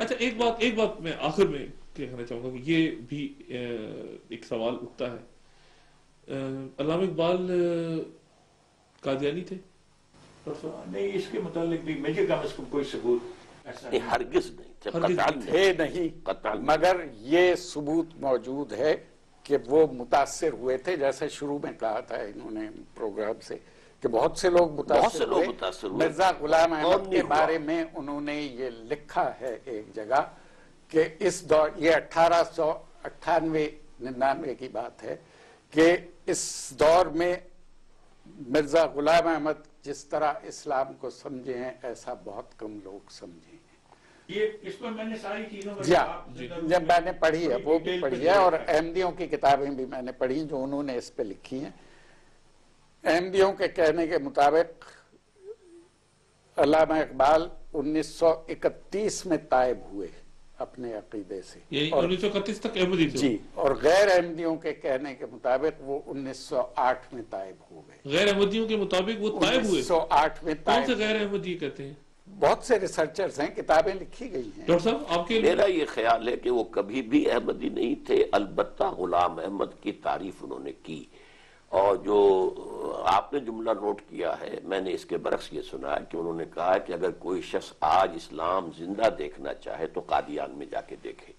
اچھا ایک بات میں آخر میں کہنا چاہوں گا کہ یہ بھی ایک سوال اٹھتا ہے، علامہ اقبال قادیانی تھے؟ نہیں، اس کے متعلق بھی مجھے کم از کم کوئی ثبوت ایسا نہیں، ہرگز نہیں تھے نہیں، مگر یہ ثبوت موجود ہے کہ وہ متاثر ہوئے تھے، جیسے شروع میں کہا تھا انہوں نے پروگرام سے کہ بہت سے لوگ متاثر ہوئے۔ مرزا غلام احمد کے بارے میں انہوں نے یہ لکھا ہے ایک جگہ کہ اس دور، یہ 1898-99 کی بات ہے، کہ اس دور میں مرزا غلام احمد جس طرح اسلام کو سمجھے ہیں ایسا بہت کم لوگ سمجھے ہیں۔ اس پر میں نے ساری چیزوں جب میں نے پڑھی ہے، وہ بھی پڑھی ہے، اور احمدیوں کی کتابیں بھی میں نے پڑھی جو انہوں نے اس پہ لکھی ہیں۔ احمدیوں کے کہنے کے مطابق علامہ اقبال 1931 میں تائب ہوئے اپنے عقیدے سے، یعنی 1931 تک احمدی تھے؟ جی، اور غیر احمدیوں کے کہنے کے مطابق وہ 1908 میں تائب ہو گئے۔ غیر احمدیوں کے مطابق وہ تائب ہوئے؟ 1908 میں کون تائب۔ سے غیر احمدی کہتے ہیں؟ بہت سے ریسرچرز ہیں، کتابیں لکھی گئی ہیں۔ ڈاکٹر صاحب آپ کے میرا یہ خیال ہے کہ وہ کبھی بھی احمدی نہیں تھے، البتہ غلام احمد کی تعریف انہوں نے کی، اور جو آپ نے جملہ نوٹ کیا ہے میں نے اس کے برعکس یہ سنا ہے کہ انہوں نے کہا کہ اگر کوئی شخص آج اسلام زندہ دیکھنا چاہے تو قادیان میں جا کے دیکھے۔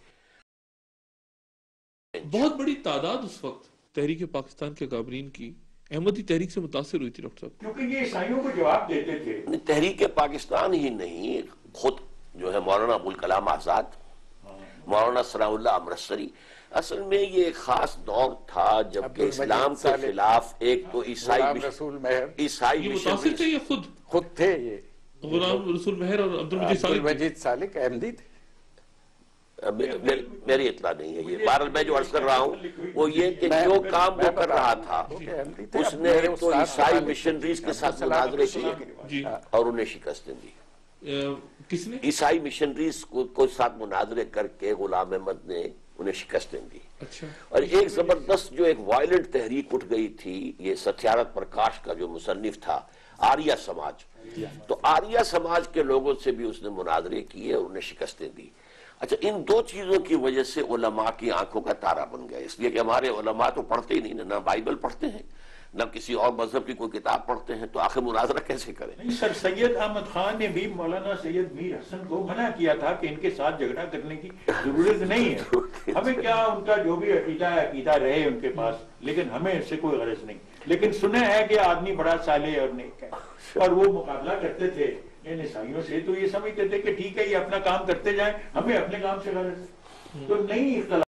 بہت بڑی تعداد اس وقت تحریک پاکستان کے کابرین کی احمدی تحریک سے متاثر ہوئی تھی ڈاکٹر صاحب، کیونکہ یہ عیسائیوں کو جواب دیتے تھے۔ تحریک پاکستان ہی نہیں، خود جو ہے مولانا ابوالکلام آزاد، مولانا ثناء اللہ امرتسری، اصل میں یہ ایک خاص دور تھا جب کہ اسلام کے خلاف ایک تو غلام رسول مہر، عیسائی یہ متاثر تھے، یہ خود تھے، یہ غلام رسول مہر اور عبدالمجید سالک احمدی تھے۔ میری اطلاع نہیں ہے یہ، بہرحال میں جو عرض کر رہا ہوں وہ یہ کہ جو کام وہ کر رہا تھا اس نے تو عیسائی مشنریز کے ساتھ مناظرے کیے اور انہیں شکستیں دی۔ کس نے؟ عیسائی مشنریز کو ساتھ مناظرے کر کے غلام احمد نے انہیں شکستیں دی۔ اور ایک زبردست جو ایک وائلنٹ تحریک اٹھ گئی تھی، یہ ستیارتھ پرکاش کا جو مصنف تھا، آریہ سماج، تو آریہ سماج کے لوگوں سے بھی اس نے مناظرے کیے اور انہیں شکستیں دی۔ اچھا، ان دو چیزوں کی وجہ سے علماء کی آنکھوں کا تارا بن گیا، اس لیے کہ ہمارے علماء تو پڑھتے ہی نہیں، نہ بائبل پڑھتے ہیں نہ کسی اور مذہب کی کوئی کتاب پڑھتے ہیں، تو آخر مناظرہ کیسے کریں؟ سر سید احمد خان نے بھی مولانا سید میر حسن کو منع کیا تھا کہ ان کے ساتھ جھگڑا کرنے کی ضرورت نہیں ہے، ہمیں کیا ان کا جو بھی عقیدہ رہے ان کے پاس، لیکن ہمیں اس سے کوئی غرض نہیں۔ لیکن سنا ہے کہ آدمی بڑا صالح اور نیک ہے، اور وہ مقابلہ کرتے تھے ان عیسائیوں سے، تو یہ سمجھتے تھے کہ ٹھیک ہے یہ اپنا کام کرتے جائیں، ہمیں اپنے کام سے غرض ہے، تو نہیں اختلاف